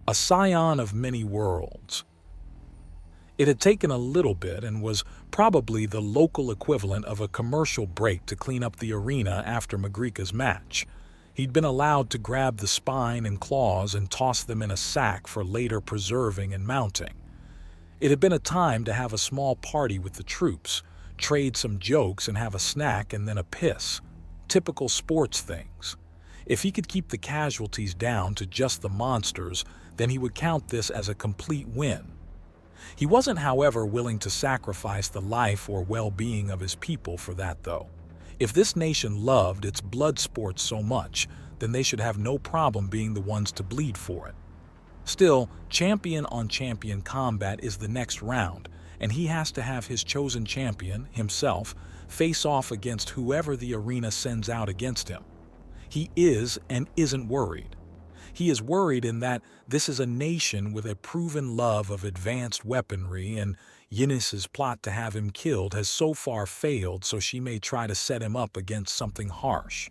a scion of many worlds. It had taken a little bit and was probably the local equivalent of a commercial break to clean up the arena after Magrica's match. He'd been allowed to grab the spine and claws and toss them in a sack for later preserving and mounting. It had been a time to have a small party with the troops, trade some jokes and have a snack and then a piss. Typical sports things. If he could keep the casualties down to just the monsters, then he would count this as a complete win. He wasn't, however, willing to sacrifice the life or well-being of his people for that, though. If this nation loved its blood sports so much, then they should have no problem being the ones to bleed for it. Still, champion-on-champion combat is the next round, and he has to have his chosen champion, himself, face off against whoever the arena sends out against him. He is and isn't worried. He is worried in that this is a nation with a proven love of advanced weaponry, and Ynys's plot to have him killed has so far failed, so she may try to set him up against something harsh.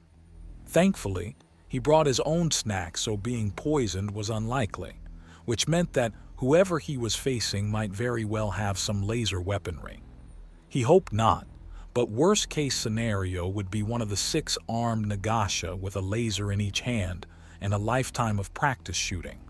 Thankfully, he brought his own snack, so being poisoned was unlikely, which meant that whoever he was facing might very well have some laser weaponry. He hoped not, but worst-case scenario would be one of the 6 armed Nagasha with a laser in each hand and a lifetime of practice shooting.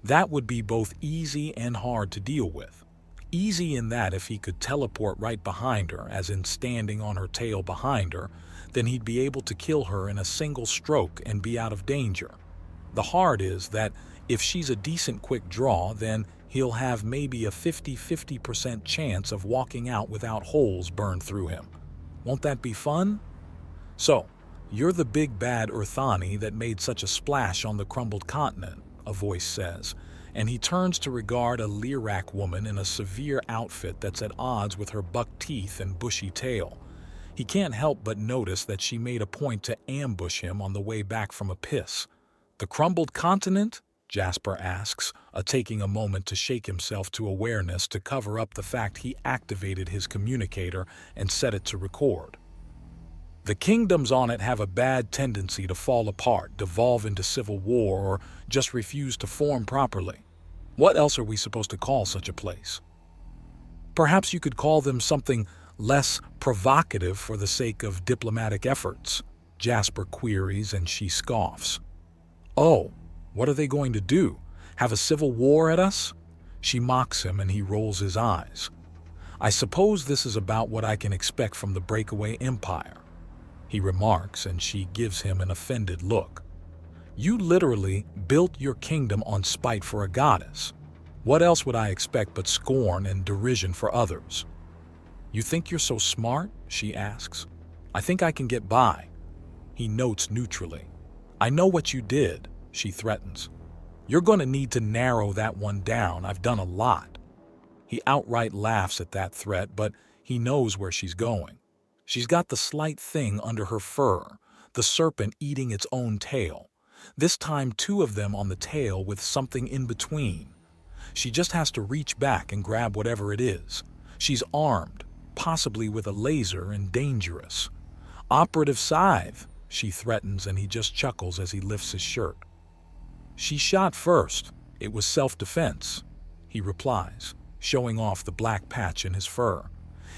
That would be both easy and hard to deal with. Easy in that if he could teleport right behind her, as in standing on her tail behind her, then he'd be able to kill her in a single stroke and be out of danger. The hard is that if she's a decent quick draw, then he'll have maybe a 50-50% chance of walking out without holes burned through him. Won't that be fun? So, you're the big bad Urthani that made such a splash on the crumbled continent, a voice says, and he turns to regard a Lyrak woman in a severe outfit that's at odds with her buck teeth and bushy tail. He can't help but notice that she made a point to ambush him on the way back from a piss. The crumbled continent? Jasper asks, taking a moment to shake himself to awareness to cover up the fact he activated his communicator and set it to record. The kingdoms on it have a bad tendency to fall apart, devolve into civil war, or just refuse to form properly. What else are we supposed to call such a place? Perhaps you could call them something less provocative for the sake of diplomatic efforts, Jasper queries, and she scoffs. Oh, what are they going to do? Have a civil war at us? She mocks him and he rolls his eyes. I suppose this is about what I can expect from the breakaway empire, he remarks, and she gives him an offended look. You literally built your kingdom on spite for a goddess. What else would I expect but scorn and derision for others? You think you're so smart? She asks. I think I can get by. He notes neutrally. I know what you did, she threatens. You're going to need to narrow that one down. I've done a lot. He outright laughs at that threat, but he knows where she's going. She's got the slight thing under her fur, the serpent eating its own tail. This time 2 of them on the tail with something in between. She just has to reach back and grab whatever it is. She's armed, possibly with a laser, and dangerous. Operative scythe, she threatens, and he just chuckles as he lifts his shirt. She shot first. It was self-defense, he replies, showing off the black patch in his fur.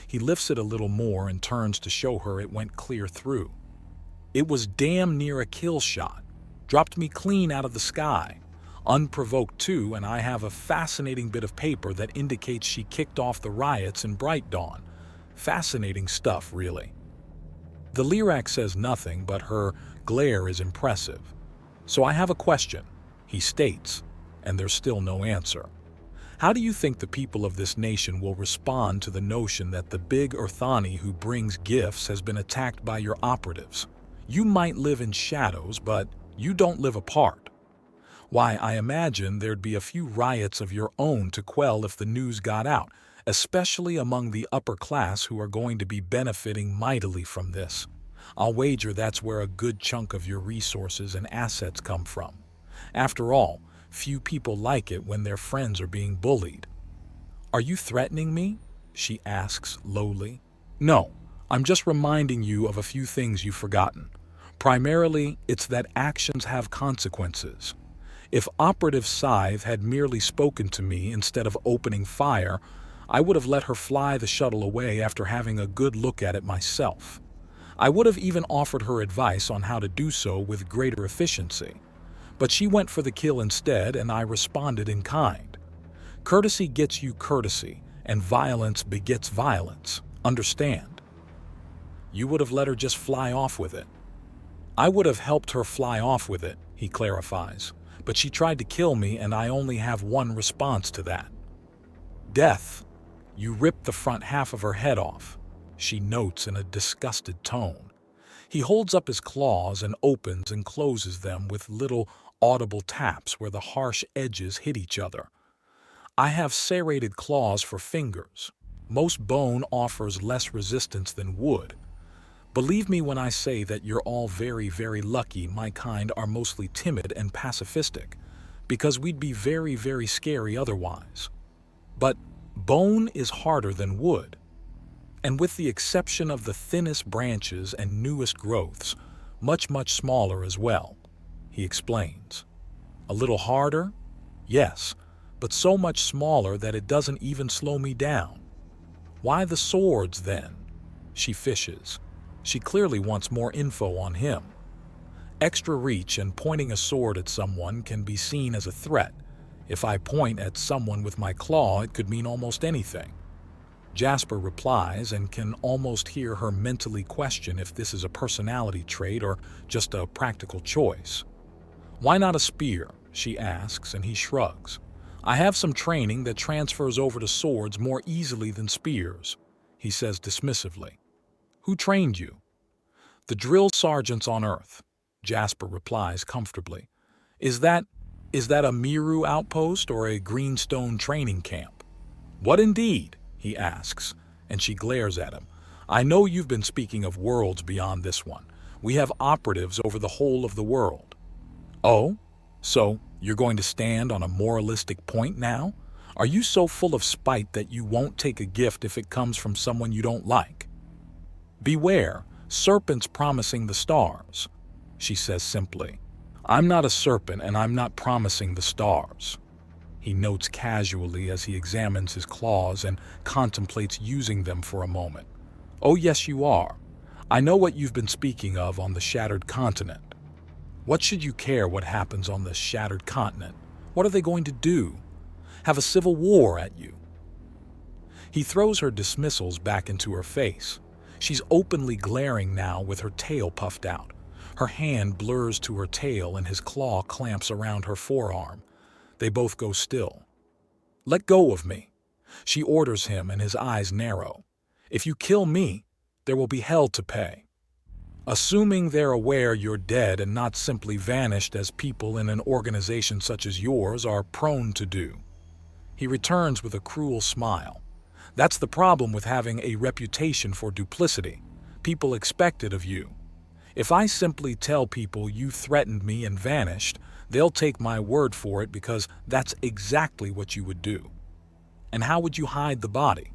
He lifts it a little more and turns to show her it went clear through. It was damn near a kill shot. Dropped me clean out of the sky. Unprovoked too, and I have a fascinating bit of paper that indicates she kicked off the riots in Bright Dawn. Fascinating stuff, really. The Lyrak says nothing, but her glare is impressive. So I have a question, he states, and there's still no answer. How do you think the people of this nation will respond to the notion that the big Urthani who brings gifts has been attacked by your operatives? You might live in shadows, but you don't live apart. Why, I imagine there'd be a few riots of your own to quell if the news got out, especially among the upper class who are going to be benefiting mightily from this. I'll wager that's where a good chunk of your resources and assets come from. After all, few people like it when their friends are being bullied. Are you threatening me? She asks lowly. No, I'm just reminding you of a few things you've forgotten. Primarily, it's that actions have consequences. If Operative Scythe had merely spoken to me instead of opening fire, I would have let her fly the shuttle away after having a good look at it myself. I would have even offered her advice on how to do so with greater efficiency. But she went for the kill instead, and I responded in kind. Courtesy gets you courtesy, and violence begets violence. Understand? You would have let her just fly off with it. I would have helped her fly off with it, he clarifies. But she tried to kill me, and I only have one response to that. Death. You ripped the front half of her head off, she notes in a disgusted tone. He holds up his claws and opens and closes them with little audible taps where the harsh edges hit each other. I have serrated claws for fingers. Most bone offers less resistance than wood. Believe me when I say that you're all very, very lucky my kind are mostly timid and pacifistic, because we'd be very, very scary otherwise. But bone is harder than wood. And with the exception of the thinnest branches and newest growths, much, much smaller as well, he explains. A little harder? Yes, but so much smaller that it doesn't even slow me down. Why the swords, then? She fishes. She clearly wants more info on him. Extra reach and pointing a sword at someone can be seen as a threat. If I point at someone with my claw, it could mean almost anything. Jasper replies and can almost hear her mentally question if this is a personality trait or just a practical choice. Why not a spear? She asks, and he shrugs. I have some training that transfers over to swords more easily than spears, he says dismissively. Who trained you? The drill sergeants on Earth, Jasper replies comfortably. Is that a Miru outpost or a greenstone training camp? What indeed? He asks, and she glares at him. I know you've been speaking of worlds beyond this one. We have operatives over the whole of the world. Oh? So you're going to stand on a moralistic point now? Are you so full of spite that you won't take a gift if it comes from someone you don't like? Beware, serpents promising the stars, she says simply. I'm not a serpent and I'm not promising the stars, he notes casually as he examines his claws and contemplates using them for a moment. Oh yes, you are. I know what you've been speaking of on the Shattered Continent. What should you care what happens on the Shattered Continent? What are they going to do? Have a civil war at you? He throws her dismissals back into her face. She's openly glaring now with her tail puffed out. Her hand blurs to her tail and his claw clamps around her forearm. They both go still. Let go of me, she orders him, and his eyes narrow. If you kill me, there will be hell to pay. Assuming they're aware you're dead and not simply vanished as people in an organization such as yours are prone to do. He returns with a cruel smile. That's the problem with having a reputation for duplicity. People expect it of you. If I simply tell people you threatened me and vanished, they'll take my word for it because that's exactly what you would do. And how would you hide the body?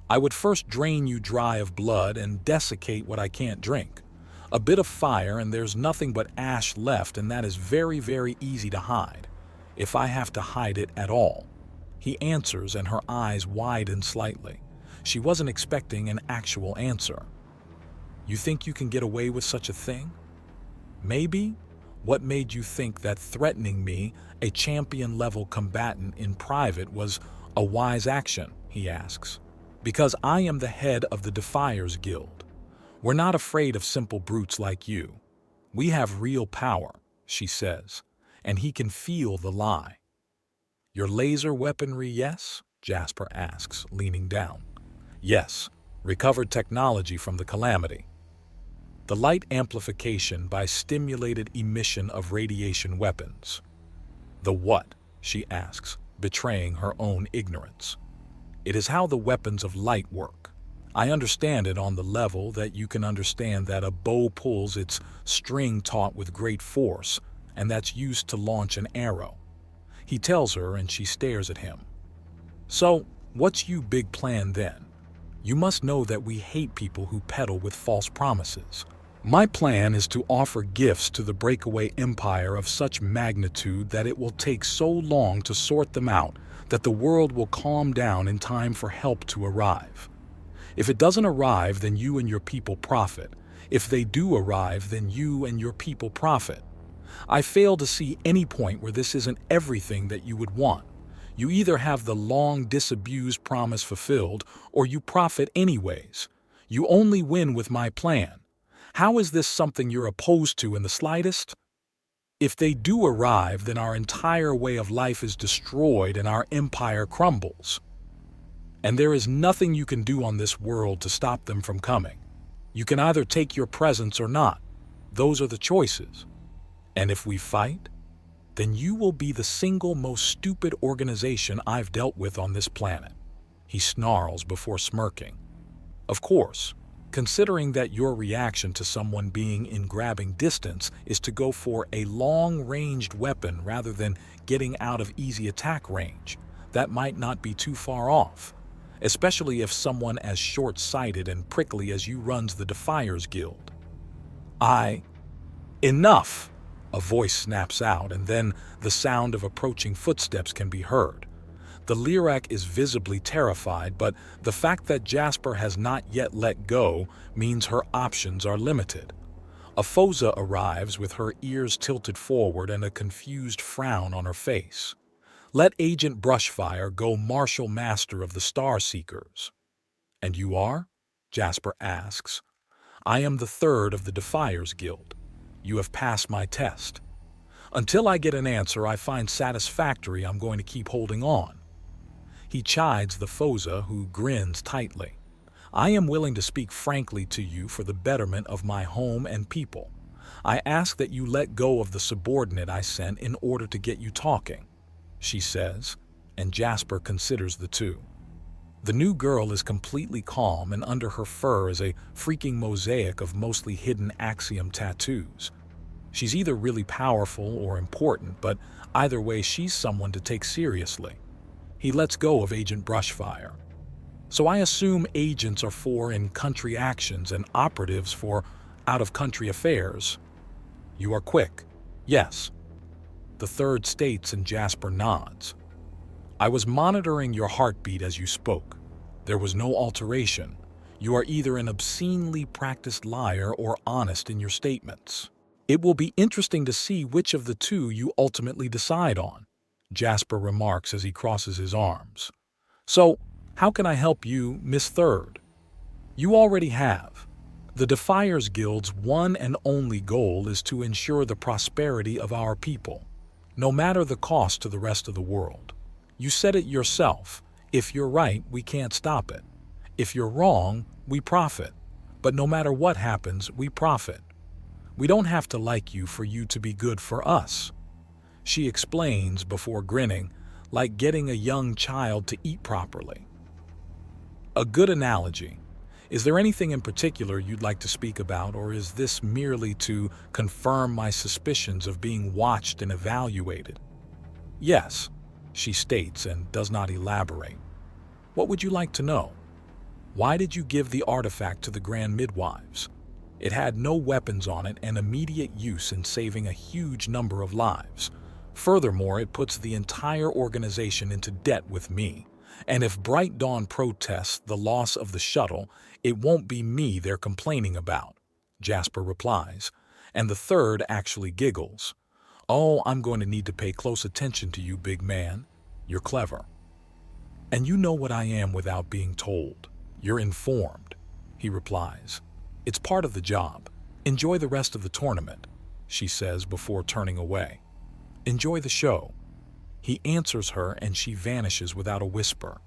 I would first drain you dry of blood and desiccate what I can't drink. A bit of fire and there's nothing but ash left, and that is very, very easy to hide, if I have to hide it at all. He answers and her eyes widen slightly. She wasn't expecting an actual answer. You think you can get away with such a thing? Maybe? What made you think that threatening me, a champion-level combatant in private, was a wise action? He asks. Because I am the head of the Defiers Guild. We're not afraid of simple brutes like you. We have real power, she says, and he can feel the lie. Your laser weaponry, yes? Jasper asks, leaning down. Yes, recovered technology from the Calamity. The light amplification by stimulated emission of radiation weapons. The what? She asks, betraying her own ignorance. It is how the weapons of light work. I understand it on the level that you can understand that a bow pulls its string taut with great force, and that's used to launch an arrow. He tells her, and she stares at him. So, what's your big plan then? You must know that we hate people who peddle with false promises. My plan is to offer gifts to the breakaway empire of such magnitude that it will take so long to sort them out that the world will calm down in time for help to arrive. If it doesn't arrive, then you and your people profit. If they do arrive, then you and your people profit. I fail to see any point where this isn't everything that you would want. You either have the long disabused promise fulfilled, or you profit anyways. You only win with my plan. How is this something you're opposed to in the slightest? If they do arrive, then our entire way of life is destroyed and our empire crumbles. And there is nothing you can do on this world to stop them from coming. You can either take your presence or not. Those are the choices. And if we fight, then you will be the single most stupid organization I've dealt with on this planet. He snarls before smirking. Of course, considering that your reaction to someone being in grabbing distance is to go for a long-ranged weapon rather than getting out of easy attack range, that might not be too far off, especially if someone as short-sighted and prickly as you runs the Defiers Guild. Enough! A voice snaps out, and then the sound of approaching footsteps can be heard. The Lyrak is visibly terrified, but the fact that Jasper has not yet let go means her options are limited. Afosa arrives with her ears tilted forward and a confused frown on her face. Let Agent Brushfire go Martial Master of the Star Seekers. And you are? Jasper asks. I am the third of the Defiers Guild. You have passed my test. Until I get an answer I find satisfactory, I'm going to keep holding on. He chides the Fosa, who grins tightly. I am willing to speak frankly to you for the betterment of my home and people. I ask that you let go of the subordinate I sent in order to get you talking, she says, and Jasper considers the two. The new girl is completely calm, and under her fur is a freaking mosaic of mostly hidden axiom tattoos. She's either really powerful or important, but either way she's someone to take seriously. He lets go of Agent Brushfire. So I assume agents are for in-country actions and operatives for out-of-country affairs. You are quick. Yes. The third states, and Jasper nods. I was monitoring your heartbeat as you spoke. There was no alteration. You are either an obscenely practiced liar or honest in your statements. It will be interesting to see which of the two you ultimately decide on, Jasper remarks as he crosses his arms. So, how can I help you, Miss Third? You already have. The Defiers Guild's one and only goal is to ensure the prosperity of our people, no matter the cost to the rest of the world. You said it yourself. If you're right, we can't stop it. If you're wrong, we profit. But no matter what happens, we profit. We don't have to like you for you to be good for us. She explains before grinning, like getting a young child to eat properly. A good analogy. Is there anything in particular you'd like to speak about, or is this merely to confirm my suspicions of being watched and evaluated? Yes, she states and does not elaborate. What would you like to know? Why did you give the artifact to the Grand Midwives? It had no weapons on it and immediate use in saving a huge number of lives. Furthermore, it puts the entire organization into debt with me. And if Bright Dawn protests the loss of the shuttle, it won't be me they're complaining about, Jasper replies, and the third actually giggles. Oh, I'm going to need to pay close attention to you, big man. You're clever. And you know what I am without being told. You're informed, he replies. It's part of the job. Enjoy the rest of the tournament, she says before turning away. Enjoy the show. He answers her and she vanishes without a whisper.